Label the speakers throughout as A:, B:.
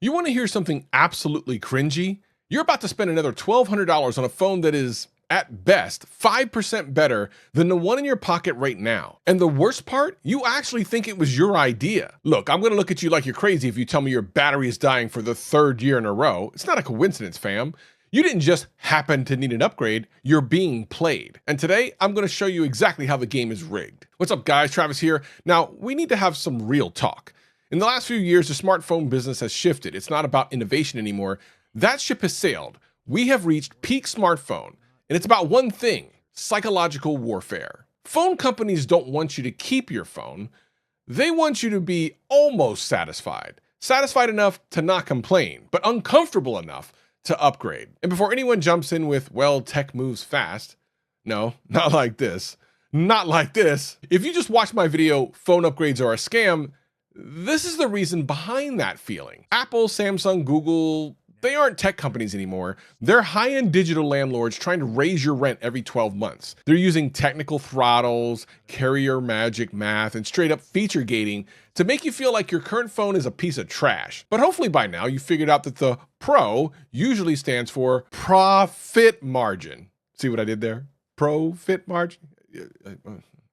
A: You want to hear something absolutely cringy? You're about to spend another $1,200 on a phone that is, at best, 5% better than the one in your pocket right now. And the worst part, you actually think it was your idea. Look, I'm going to look at you like you're crazy if you tell me your battery is dying for the third year in a row. It's not a coincidence, fam. You didn't just happen to need an upgrade, you're being played. And today, I'm going to show you exactly how the game is rigged. What's up, guys? Travis here. Now, we need to have some real talk. In the last few years, the smartphone business has shifted. It's not about innovation anymore. That ship has sailed. We have reached peak smartphone, and it's about one thing: psychological warfare. Phone companies don't want you to keep your phone. They want you to be almost satisfied. Satisfied enough to not complain, but uncomfortable enough to upgrade. And before anyone jumps in with, well, tech moves fast. No, not like this. Not like this. If you just watched my video, phone upgrades are a scam, this is the reason behind that feeling. Apple, Samsung, Google, they aren't tech companies anymore. They're high-end digital landlords trying to raise your rent every 12 months. They're using technical throttles, carrier magic math, and straight-up feature gating to make you feel like your current phone is a piece of trash. But hopefully by now you figured out that the PRO usually stands for profit margin. See what I did there? Profit margin?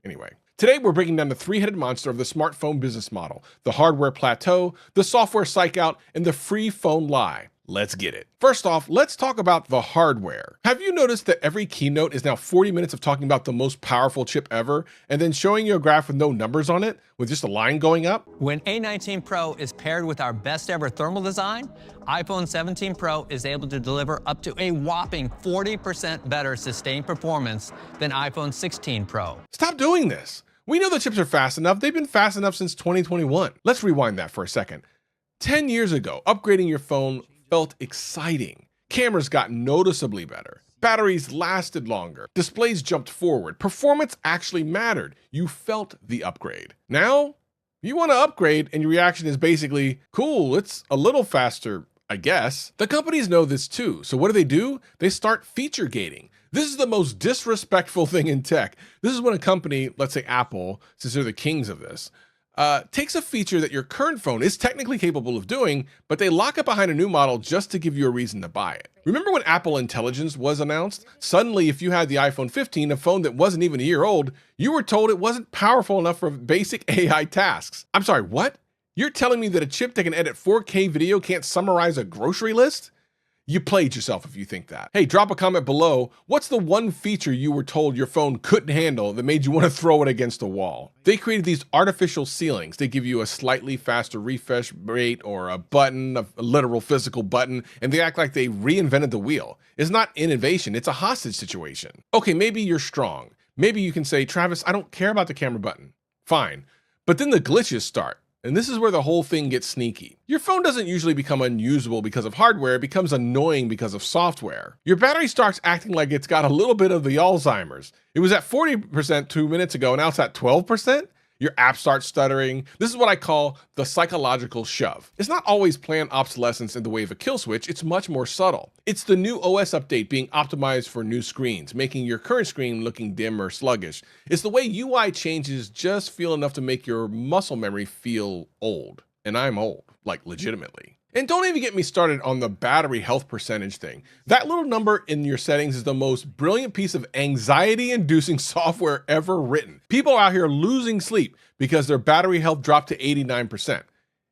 A: Anyway. Today, we're breaking down the three-headed monster of the smartphone business model: the hardware plateau, the software psych-out, and the free phone lie. Let's get it. First off, let's talk about the hardware. Have you noticed that every keynote is now 40 minutes of talking about the most powerful chip ever, and then showing you a graph with no numbers on it, with just a line going up?
B: When A19 Pro is paired with our best ever thermal design, iPhone 17 Pro is able to deliver up to a whopping 40% better sustained performance than iPhone 16 Pro.
A: Stop doing this. We know the chips are fast enough. They've been fast enough since 2021. Let's rewind that for a second. 10 years ago, upgrading your phone felt exciting. Cameras got noticeably better. Batteries lasted longer. Displays jumped forward. Performance actually mattered. You felt the upgrade. Now, you want to upgrade and your reaction is basically, cool, it's a little faster, I guess. The companies know this too. So what do? They start feature gating. This is the most disrespectful thing in tech. This is when a company, let's say Apple, since they're the kings of this, takes a feature that your current phone is technically capable of doing, but they lock it behind a new model just to give you a reason to buy it. Remember when Apple Intelligence was announced? Suddenly, if you had the iPhone 15, a phone that wasn't even a year old, you were told it wasn't powerful enough for basic AI tasks. I'm sorry, what? You're telling me that a chip that can edit 4K video can't summarize a grocery list? You played yourself if you think that. Hey, drop a comment below. What's the one feature you were told your phone couldn't handle that made you want to throw it against a wall? They created these artificial ceilings. They give you a slightly faster refresh rate or a button, a literal physical button, and they act like they reinvented the wheel. It's not innovation, it's a hostage situation. Okay, maybe you're strong. Maybe you can say, Travis, I don't care about the camera button. Fine. But then the glitches start. And this is where the whole thing gets sneaky. Your phone doesn't usually become unusable because of hardware, it becomes annoying because of software. Your battery starts acting like it's got a little bit of the Alzheimer's. It was at 40% 2 minutes ago, now it's at 12%. Your app starts stuttering. This is what I call the psychological shove. It's not always planned obsolescence in the way of a kill switch, it's much more subtle. It's the new OS update being optimized for new screens, making your current screen looking dim or sluggish. It's the way UI changes just feel enough to make your muscle memory feel old. And I'm old, like legitimately. And don't even get me started on the battery health percentage thing. That little number in your settings is the most brilliant piece of anxiety-inducing software ever written. People are out here losing sleep because their battery health dropped to 89%.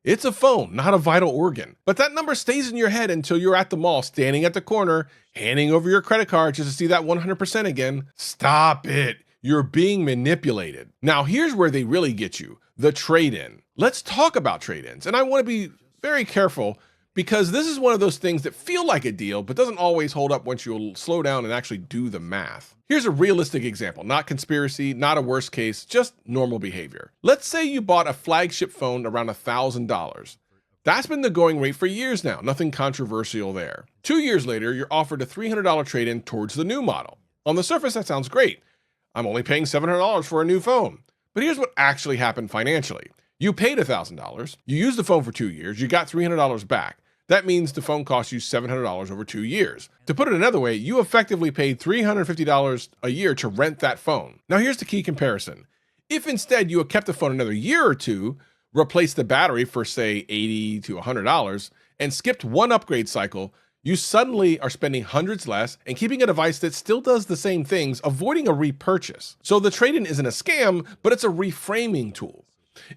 A: It's a phone, not a vital organ. But that number stays in your head until you're at the mall, standing at the corner, handing over your credit card just to see that 100% again. Stop it. You're being manipulated. Now, here's where they really get you, the trade-in. Let's talk about trade-ins. And I want to be very careful because this is one of those things that feel like a deal, but doesn't always hold up once you slow down and actually do the math. Here's a realistic example, not conspiracy, not a worst case, just normal behavior. Let's say you bought a flagship phone around $1,000. That's been the going rate for years now, nothing controversial there. 2 years later, you're offered a $300 trade-in towards the new model. On the surface, that sounds great. I'm only paying $700 for a new phone. But here's what actually happened financially. You paid $1,000, you used the phone for 2 years, you got $300 back. That means the phone cost you $700 over 2 years. To put it another way, you effectively paid $350 a year to rent that phone. Now here's the key comparison. If instead you had kept the phone another year or two, replaced the battery for say $80 to $100, and skipped one upgrade cycle, you suddenly are spending hundreds less and keeping a device that still does the same things, avoiding a repurchase. So the trade-in isn't a scam, but it's a reframing tool.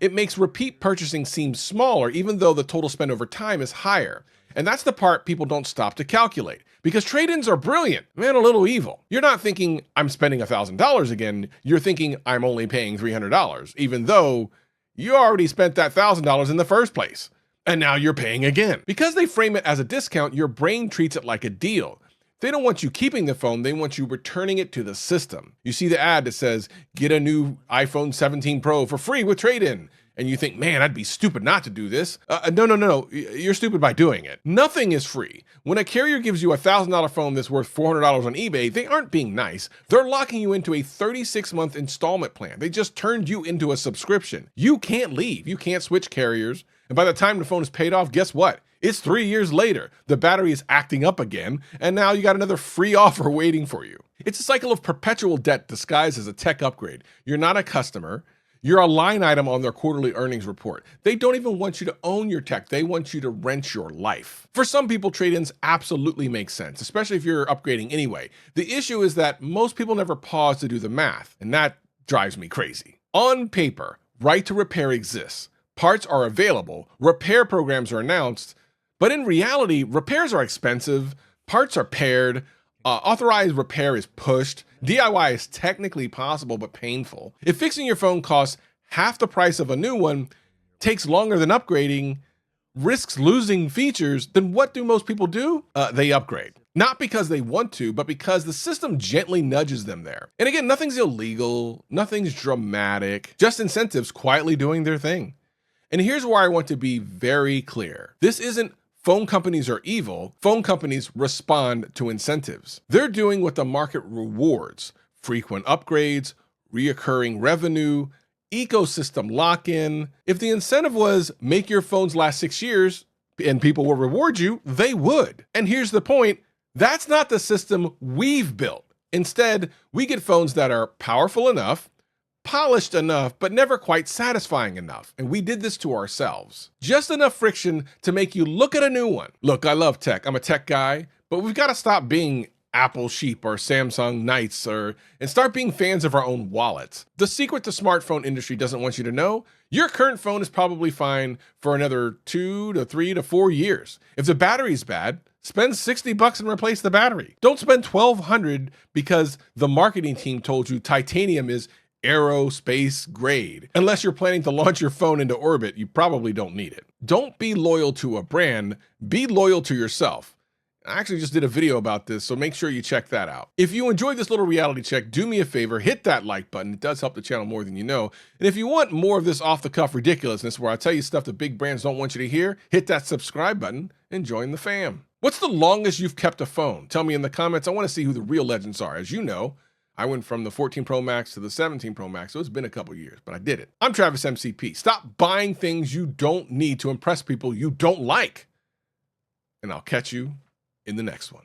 A: It makes repeat purchasing seem smaller, even though the total spend over time is higher. And that's the part people don't stop to calculate, because trade-ins are brilliant and a little evil. You're not thinking, I'm spending $1,000 again. You're thinking, I'm only paying $300, even though you already spent that $1,000 in the first place. And now you're paying again. Because they frame it as a discount, your brain treats it like a deal. They don't want you keeping the phone, they want you returning it to the system. You see the ad that says, get a new iPhone 17 Pro for free with trade-in. And you think, man, I'd be stupid not to do this. No. You're stupid by doing it. Nothing is free. When a carrier gives you a $1,000 phone that's worth $400 on eBay, they aren't being nice. They're locking you into a 36-month installment plan. They just turned you into a subscription. You can't leave. You can't switch carriers. And by the time the phone is paid off, guess what? It's 3 years later. The battery is acting up again, and now you got another free offer waiting for you. It's a cycle of perpetual debt disguised as a tech upgrade. You're not a customer. You're a line item on their quarterly earnings report. They don't even want you to own your tech. They want you to rent your life. For some people, trade-ins absolutely make sense, especially if you're upgrading anyway. The issue is that most people never pause to do the math, and that drives me crazy. On paper, right to repair exists. Parts are available. Repair programs are announced. But in reality, repairs are expensive. Parts are paired. Authorized repair is pushed. DIY is technically possible, but painful. If fixing your phone costs half the price of a new one, takes longer than upgrading, risks losing features, then what do most people do? They upgrade. Not because they want to, but because the system gently nudges them there. And again, nothing's illegal, nothing's dramatic, just incentives quietly doing their thing. And here's where I want to be very clear. This isn't phone companies are evil. Phone companies respond to incentives. They're doing what the market rewards: frequent upgrades, reoccurring revenue, ecosystem lock-in. If the incentive was make your phones last 6 years and people will reward you, they would. And here's the point. That's not the system we've built. Instead, we get phones that are powerful enough, polished enough, but never quite satisfying enough. And we did this to ourselves. Just enough friction to make you look at a new one. Look, I love tech. I'm a tech guy, but we've got to stop being Apple sheep or Samsung knights and start being fans of our own wallets. The secret the smartphone industry doesn't want you to know: your current phone is probably fine for another 2 to 3 to 4 years. If the battery's bad, spend $60 and replace the battery. Don't spend $1,200 because the marketing team told you titanium is aerospace grade. Unless you're planning to launch your phone into orbit, you probably don't need it. Don't be loyal to a brand, be loyal to yourself. I actually just did a video about this, so make sure you check that out. If you enjoyed this little reality check, do me a favor, hit that like button. It does help the channel more than you know. And if you want more of this off-the-cuff ridiculousness where I tell you stuff that big brands don't want you to hear, hit that subscribe button and join the fam. What's the longest you've kept a phone? Tell me in the comments. I want to see who the real legends are. As you know, I went from the 14 Pro Max to the 17 Pro Max, so it's been a couple years, but I did it. I'm Travis MCP. Stop buying things you don't need to impress people you don't like. And I'll catch you in the next one.